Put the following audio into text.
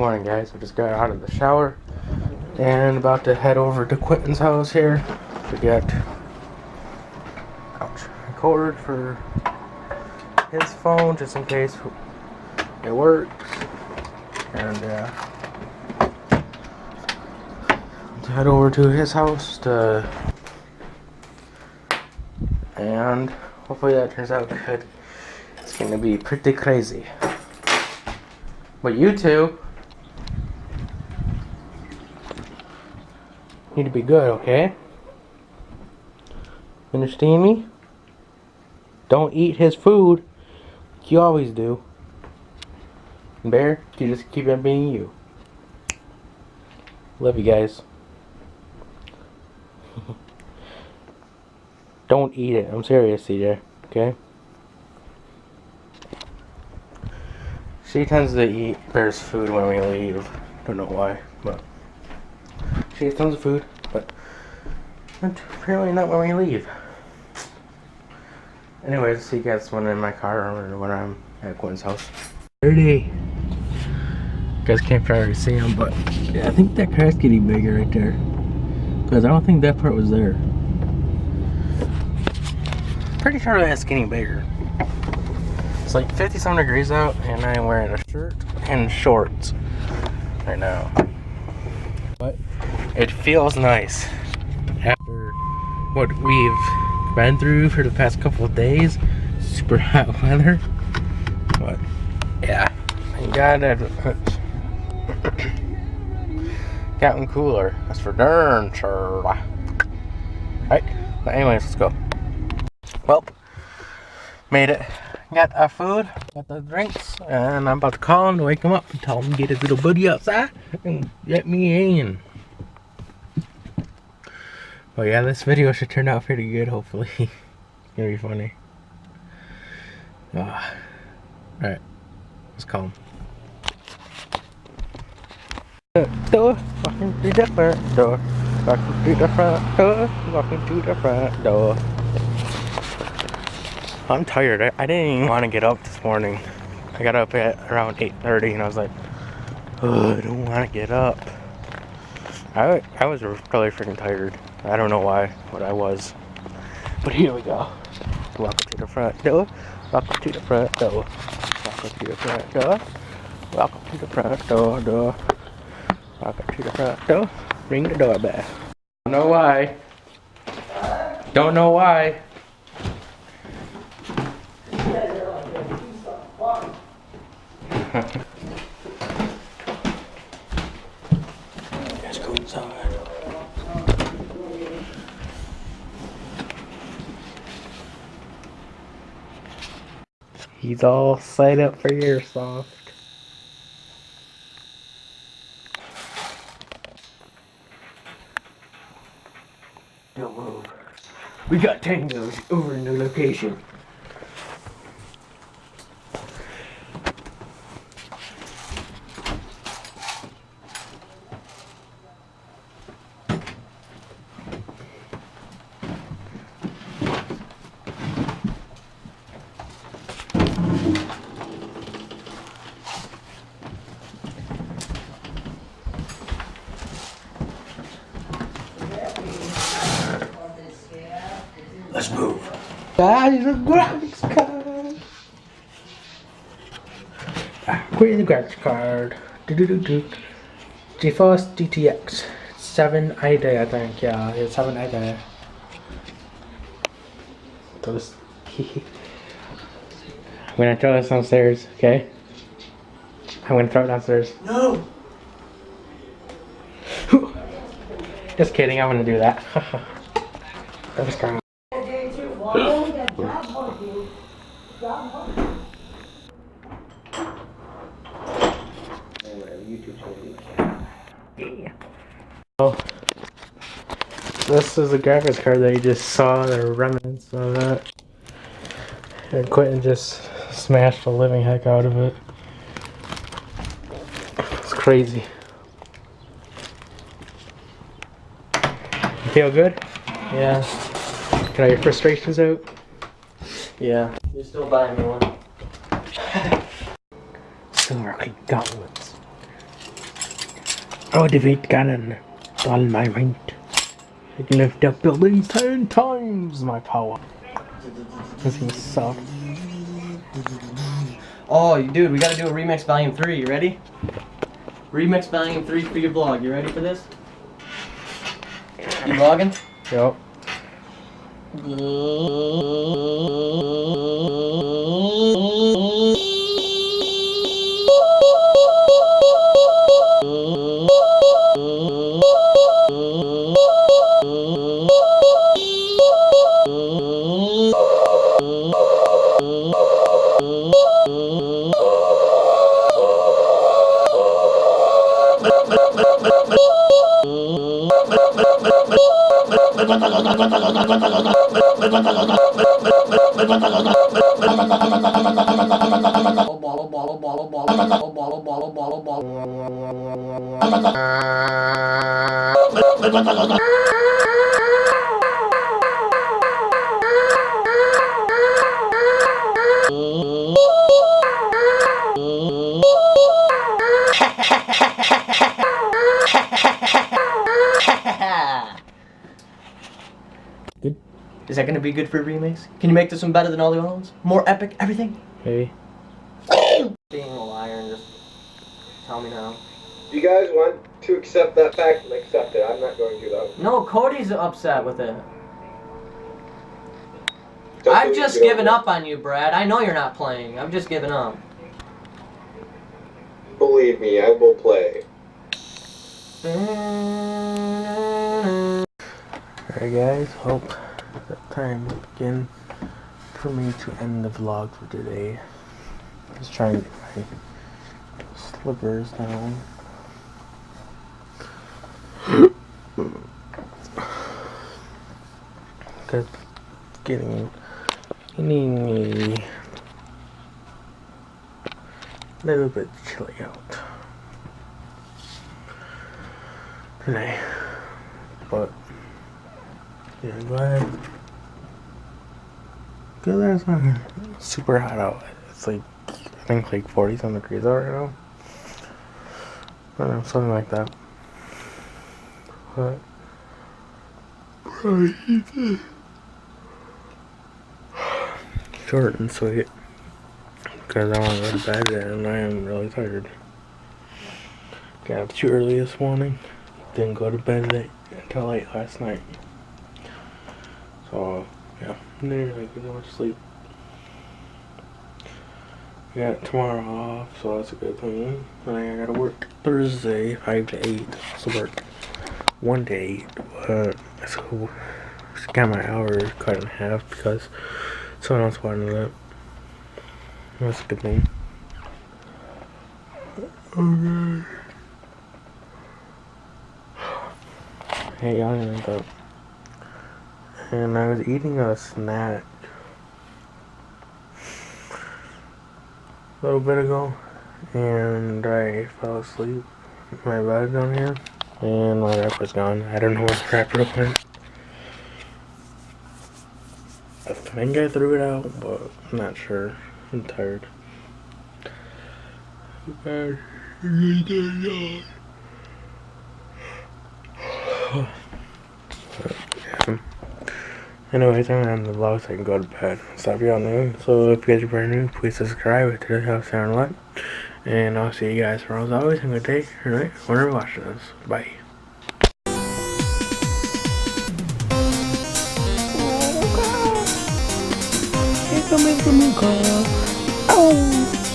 Good morning, guys. I just got out of the shower and about to head over to Quentin's house here to get a cord for his phone just in case it works. And to head over to his house and hopefully that turns out good. It's gonna be pretty crazy. But you two need to be good, okay? Understand me? Don't eat his food. You always do. Bear, you just keep on being you. Love you guys. Don't eat it. I'm serious, CJ. Okay? She tends to eat Bear's food when we leave. Don't know why, but she eats tons of food, but apparently not when we leave. Anyways, see you guys when I'm in my car or when I'm at Quinn's house. 30. You guys can't probably see him, but yeah, I think that car's getting bigger right there. Because I don't think that part was there. Pretty sure that's getting bigger. It's like 57 degrees out and I'm wearing a shirt and shorts right now. But it feels nice after what we've been through for the past couple of days. Super hot weather. But yeah, thank God that gotten cooler. That's for darn sure. Right? But anyways, let's go. Well, made it. Got our food, got the drinks, and I'm about to call him to wake him up and tell him to get his little buddy outside and let me in. Well, yeah, this video should turn out pretty good, hopefully. It's gonna be funny. Alright, let's call him. Door, walking through the front door, walking through the front door, walking through the front door. I'm tired. I didn't even want to get up this morning. I got up at around 8:30 and I was like, oh, I don't want to get up. I was really freaking tired. I don't know why, but I was. But here we go. Welcome to the front door. Welcome to the front door. Welcome to the front door. Welcome to the front door. Welcome to the front door. Ring the doorbell. Don't know why. Don't know why. Let's go inside. He's all set up for Airsoft. Don't move. We got tangos over in the location. Let's move. Guys, a graphics card. Where's the graphics card? GeForce GTX 780, I think. Yeah, it's 780. Those. I'm gonna throw this downstairs, okay? I'm gonna throw it downstairs. No! Just kidding, I'm gonna do that. Graphics card. Yeah. Oh, this is a graphics card that you just saw the remnants of that. And Quentin just smashed the living heck out of it. It's crazy. You feel good? Yeah. Can all your frustrations out? Yeah. You're still buying me one. Still working gauntlets. I will defeat Ganon with all my might. I can lift up buildings 10 times my power. This thing sucks. Oh, dude, we gotta do a Remix Volume 3. You ready? Remix Volume 3 for your vlog. You ready for this? You vlogging? Yep. Good. Is that gonna be good for a remix? Can you make this one better than all the other ones? More epic, everything? Maybe. Being a liar and just tell me now. You guys want to accept that fact and accept it. I'm not going to though. No, Cody's upset with it. Just I've so just you know. given up on you, Brad. I know you're not playing. I'm just giving up. Believe me, I will play. Alright guys, hope that time again for me to end the vlog for today. Just trying to get my slippers down. Cause it's getting a little bit chilly out today, but yeah, glad it's not super hot out. It's like, I think like 40-some degrees out right now. I don't know, something like that. But short and sweet, because I want to go to bed and I am really tired. Got up too early this morning. Didn't go to bed until late last night. So yeah, I didn't really get much sleep. I got tomorrow off, so that's a good thing. And I gotta work Thursday 5 to 8. So work 1 to 8, but so just got my hours cut in half because someone else wanted it. That's a good thing. Okay. Hey, I ended up, and I was eating a snack a little bit ago, and I fell asleep in my bed down here, and my wrapper's gone. I don't know where the wrapper went. I think I threw it out, but I'm not sure. I'm tired. But, yeah. Anyways, I'm gonna end the vlog so I can go to bed. Stop y'all new. So if you guys are brand new, please subscribe to the house down left. And I'll see you guys tomorrow. As always, have a good day. Alright, whenever you're watching this. Bye. Here comes the moon call. Oh.